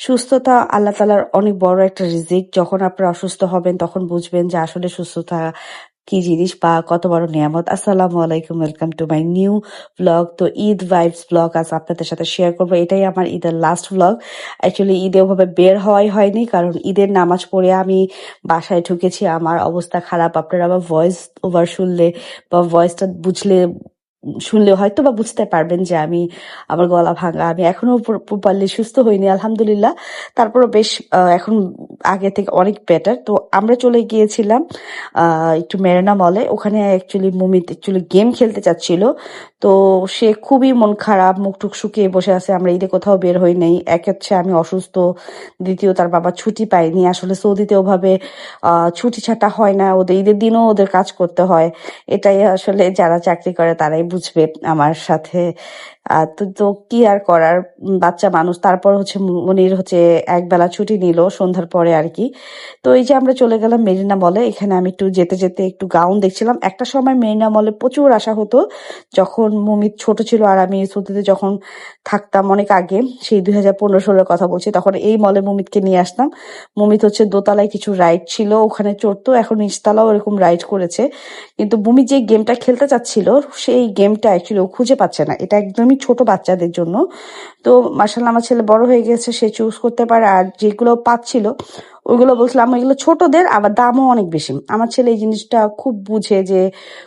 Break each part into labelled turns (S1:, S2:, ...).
S1: সুস্থতা আল্লাহ তাআলার অনেক বড় একটা রিজিক। যখন আপনারা অসুস্থ হবেন তখন বুঝবেন যে আসলে সুস্থতা কি জিনিস বা কত বড় নিয়ামত। আসসালামু আলাইকুম, welcome to my new blog. তো ঈদ ভাইবস ব্লগ আজ আপনাদের সাথে শেয়ার করবো। এটাই আমার ঈদের লাস্ট ব্লগ। অ্যাকচুয়ালি ঈদে ওভাবে বের হওয়াই হয়নি, কারণ ঈদের নামাজ পড়ে আমি বাসায় ঢুকেছি। আমার অবস্থা খারাপ। আপনারা আমার ভয়েস ওভার শুনলে বা ভয়েসটা শুনলে হয়তো বা বুঝতে পারবেন যে আমার গলা ভাঙা। আমি এখনো প্রপারলি সুস্থ হইনি, আলহামদুলিল্লাহ। তারপরও বেশ এখন আগে থেকে অনেক বেটার। তো আমরা চলে গিয়েছিলাম একটু মেরিনা মলে। ওখানে অ্যাকচুয়ালি মুমিত গেম খেলতে চাচ্ছিল। তো সে খুবই মন খারাপ, মুখ টুক শুকিয়ে বসে আছে। আমরা ঈদে কোথাও বের হই নাই। এক হচ্ছে আমি অসুস্থ, দ্বিতীয় তার বাবা ছুটি পায়নি। আসলে সৌদিতে ওভাবে ছুটি ছাটা হয় না, ওদের ঈদের দিনও ওদের কাজ করতে হয়। এটাই আসলে যারা চাকরি করে তারাই বুঝবে আমার সাথে। তো কি আর করার, বাচ্চা মানুষ। তারপর হচ্ছে মনির হচ্ছে একবেলা ছুটি নিল সন্ধ্যার পরে আর কি। তো এই যে আমরা চলে গেলাম মেরিনা মলে। এখানে আমি একটু যেতে যেতে একটু গাউন দেখছিলাম। একটা সময় মেরিনা মলে প্রচুর আসা হতো যখন মুমিত ছোট ছিল, আর আমি সৌদিতে যখন থাকতাম অনেক আগে, সেই 2015-16 কথা বলছি, তখন এই মলে মুমিতকে নিয়ে আসতাম। মুমিত হচ্ছে দোতলায় কিছু রাইড ছিল, ওখানে চড়তো। এখন নিচতলাও এরকম রাইড করেছে। কিন্তু মুমিত যে গেমটা খেলতে চাচ্ছিল সেই গেমটা অ্যাকচুয়ালি ও খুঁজে পাচ্ছে না। এটা একদমই ছোট বাচ্চাদের জন্য। তো মাশাআল্লাহ আমার ছেলে বড় হয়ে গেছে, সে চুজ করতে পারে। আর যেগুলো পাচ্ছিল ওইগুলো বলছিলাম এগুলো ছোটদের, আবার দামও অনেক বেশি। আমার ছেলে এই জিনিসটা খুব বুঝে যে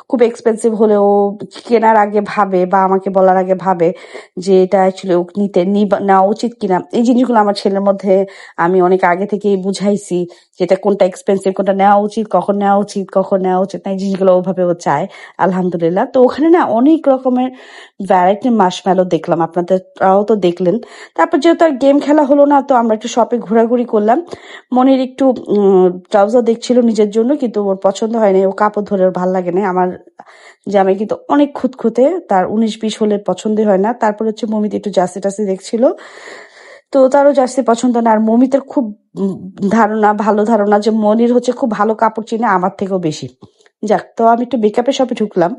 S1: খুব এক্সপেন্সিভ হলেও কেনার আগে ভাবে বা আমাকে বলার আগে ভাবে যে এটা অ্যাকচুয়ালি নেওয়া উচিত কিনা। এই জিনিসগুলো আমার ছেলের মধ্যে আমি অনেক আগে থেকেই বুঝাইছি, যেটা কোনটা এক্সপেন্সিভ, কোনটা নেওয়া উচিত, কখন নেওয়া উচিত, কখন নেওয়া উচিত না। এই জিনিসগুলো ওভাবে ও চায়, আলহামদুলিল্লাহ। তো ওখানে না অনেক রকমের ভ্যারাইটি মার্শমেলো দেখলাম, আপনাদেরও তো দেখলেন। তারপর যেহেতু আর গেম খেলা হলো না, তো আমরা একটু শপে ঘোরাঘুরি করলাম। মনির একটু ট্রাউজার দেখছিল নিজের জন্য, কিন্তু ওর পছন্দ হয়নি। ও কাপড় ধরে ওর ভাল লাগে না। আমার জামাই কিন্তু অনেক খুঁতখুঁতে, তার 19-20 হলে পছন্দই হয় না। তারপর হচ্ছে মমিত একটু জার্সি টার্সি দেখছিল, তো তারও জার্সি পছন্দ না। আর মমিতের খুব ভালো ধারণা যে মনির হচ্ছে খুব ভালো কাপড় চিনে, আমার থেকেও বেশি। যাক, তো আমি একটু মেকআপের শপে ঢুকলাম,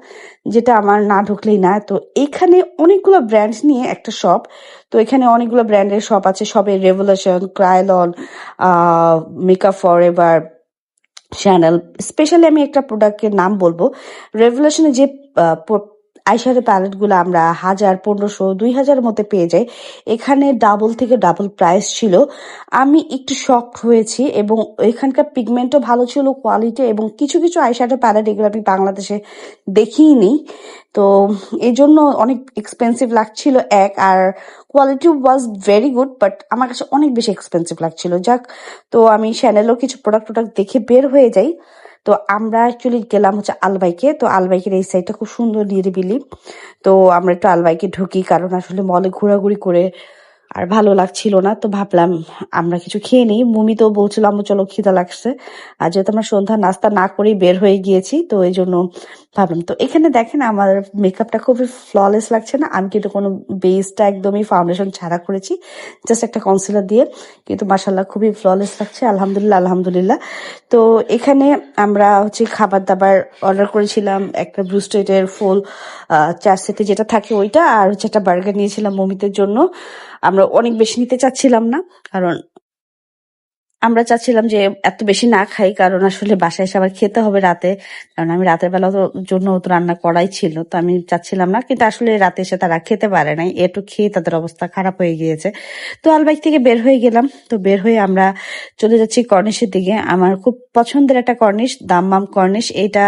S1: যেটা আমার না ঢুকলেই না। তো এখানে অনেকগুলো ব্র্যান্ড নিয়ে একটা শপ। তো এখানে অনেকগুলো ব্র্যান্ডের শপ আছে, সবে Revolution, Kryolan, make up for ever, Chanel. Specially আমি একটা প্রোডাক্টের নাম বলবো। রেভলিউশনে যে আইশ্যাডো প্যালেট গুলো আমরা 1000, 1500, 2000 মধ্যে পেয়ে যাই, এখানে ডাবল থেকে ডাবল প্রাইস ছিল। আমি একটু শক হয়েছি, এবং এখানকার পিগমেন্টও ভালো ছিল, কোয়ালিটি, এবং কিছু কিছু আইশ্যাডো প্যালেট এগুলো আমি বাংলাদেশে দেখিনি। তো এই জন্য অনেক এক্সপেন্সিভ লাগছিল এক, আর quality was very good, but আমার কাছে অনেক বেশি এক্সপেন্সিভ লাগছিল। যাক, তো আমি শ্যানেলও কিছু প্রোডাক্ট দেখে বের হয়ে যাই। তো আমরা অ্যাকচুয়ালি গেলাম হচ্ছে আলবাইকে। তো আলবাইকের এই সাইডটা খুব সুন্দর, নিরিবিলি। তো আমরা একটু আলবাইকে ঢুকি, কারণ আসলে মলে ঘোরাঘুরি করে আর ভালো লাগছিল না। তো ভাবলাম আমরা কিছু খেয়ে নিই। মুমি তো বলছিল আম্মু চলো খিদা লাগছে, আর যেহেতু আমরা সন্ধ্যা নাস্তা না করেই বের হয়ে গিয়েছি, তো এই জন্য ভাবলাম। তো এখানে দেখেন আমার মেকআপটা খুবই ফ্ললেস লাগছে না? আমি কিন্তু কোনো বেসটা একদমই ফাউন্ডেশন ছাড়া করেছি, জাস্ট একটা কনসিলার দিয়ে। কিন্তু মাশাল্লাহ খুবই ফ্ললেস লাগছে, আলহামদুলিল্লাহ আলহামদুলিল্লাহ। তো এখানে আমরা হচ্ছে খাবার দাবার অর্ডার করেছিলাম, একটা ব্রুস্টেডের ফুল 4 সেটে যেটা থাকে ওইটা, আর হচ্ছে একটা বার্গার নিয়েছিলাম মমিতের জন্য। আমরা অনেক বেশি নিতে চাচ্ছিলাম না, কারণ আমরা চাচ্ছিলাম যে এত বেশি না খাই, কারণ আসলে বাসায় এসে আবার খেতে হবে রাতে। কারণ আমি রাতের বেলা জন্য তো রান্না করাই ছিল, তো আমি চাচ্ছিলাম না। কিন্তু আসলে রাতে এসে তারা খেতে পারে নাই, একটু খেয়ে তাদের অবস্থা খারাপ হয়ে গিয়েছে। তো আলবাইক থেকে বের হয়ে গেলাম। তো বের হয়ে আমরা চলে যাচ্ছি কর্নিশের দিকে। আমার খুব পছন্দের একটা কর্নিশ, দাম্মাম কর্নিশ। এটা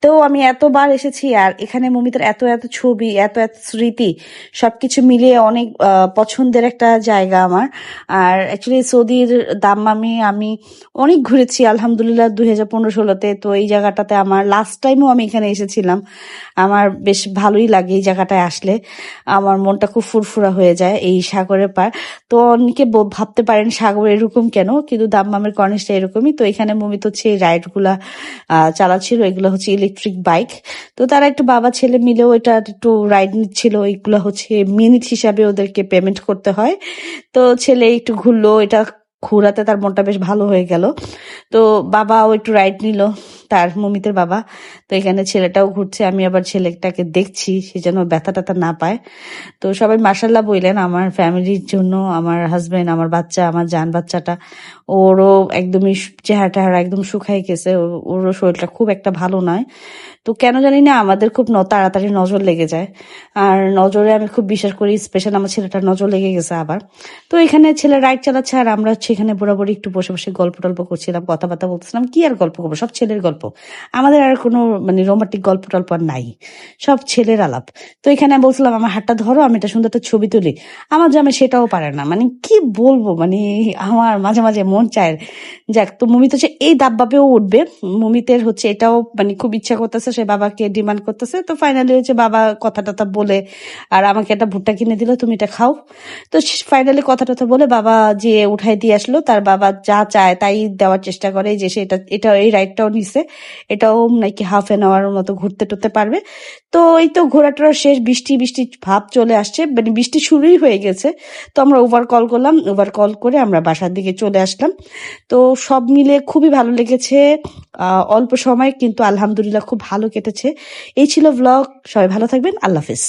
S1: তো আমি এতবার এসেছি, আর এখানে মমিতার এত এত ছবি, এত এত স্মৃতি, সবকিছু মিলিয়ে অনেক পছন্দের একটা জায়গা আমার। আর অ্যাকচুয়ালি সৌদির দাম্মামে আমি অনেক ঘুরেছি, আলহামদুলিল্লাহ, 2015-16-তে। তো এই জায়গাটাতে আমার লাস্ট টাইমও আমি এখানে এসেছিলাম। আমার বেশ ভালোই লাগে এই জায়গাটায় আসলে, আমার মনটা খুব ফুরফুরা হয়ে যায়। এই সাগরের পার, তো অনেকে ভাবতে পারেন সাগর এরকম কেন, কিন্তু দাম্মামের কর্নিশটা এরকমই। তো এখানে মমিত হচ্ছে এই রাইড গুলা চালাচ্ছিল, এগুলো হচ্ছে ইলেকট্রিক বাইক। তো তারা একটু বাবা ছেলে মিলেও এটা একটু রাইড নিচ্ছিল। এগুলো হচ্ছে মিনিট হিসাবে ওদেরকে পেমেন্ট করতে হয়। তো ছেলে একটু ঘুরলো, এটা ঘোরাতে তার মনটা বেশ ভালো হয়ে গেল। তো বাবাও একটু রাইড নিল, তার মমিতের বাবা। তো এখানে ছেলেটাও ঘুরছে, আমি আবার ছেলেটাকে দেখছি সে যেন ব্যথা ট্যাথা না পায়। তো সবাই মার্শাল্লাহ বললেন আমার ফ্যামিলির জন্য, আমার হাজবেন্ড, আমার বাচ্চা, আমার জান বাচ্চাটা, ওরও একদমই চেহারা টেহারা একদম শুকাই গেছে, ওরও শরীরটা খুব একটা ভালো নয়। তো কেন জানি না আমাদের খুব তাড়াতাড়ি নজর লেগে যায়, আর নজরে আমি খুব বিশ্বাস করি, স্পেশাল আমার ছেলেটার নজর লেগে গেছে আবার। তো এখানে ছেলে রাইড চালাচ্ছে আর আমরা হচ্ছে এখানে বরাবরই একটু বসে বসে গল্প টল্প করছিলাম, কথাবার্তা বলতেছিলাম, কি আর গল্প করবো, সব ছেলের গল্প। আমাদের আর কোনো মানে রোমান্টিক গল্প টল্প আর নাই, সব ছেলের আলাপ। তো এখানে আমি বলছিলাম আমার হাতটা ধরো, আমি একটা সুন্দর একটা ছবি তুলি। আমার জামে সেটাও পারে না, মানে কি বলবো, মানে আমার মাঝে মাঝে মন চায়। যাক, তো মমিত হচ্ছে এই দাব্বাবেও উঠবে, মমিতের হচ্ছে এটাও মানে খুব ইচ্ছা করতেছে, সে বাবাকে ডিমান্ড করতেছে। তো ফাইনালি হচ্ছে বাবা কথা টথা বলে আর আমাকে একটা ভুট্টা কিনে দিল, তুমি এটা খাও। তো ফাইনালি কথা টথা বলে বাবা যে উঠাই দিয়ে আসলো, তার বাবা যা চায় তাই দেওয়ার চেষ্টা করে, যে সে এটা এটা এই রাইডটাও নিছে, এটাও নাকি হাফ এন আওয়ার মতো ঘুরতে টুরতে পারবে। তো এই তো ঘোরাটোরা শেষ, বৃষ্টি বৃষ্টি ভাব চলে আসছে, মানে বৃষ্টি শুরুই হয়ে গেছে। তো আমরা ওভার কল করলাম, ওভার কল করে আমরা বাসার দিকে চলে আসলাম। তো সব মিলে খুবই ভালো লেগেছে, অল্প সময় কিন্তু আলহামদুলিল্লাহ খুব ভালো কেটেছে। এই ছিল ব্লগ, সবাই ভালো থাকবেন, আল্লাহ হাফেজ।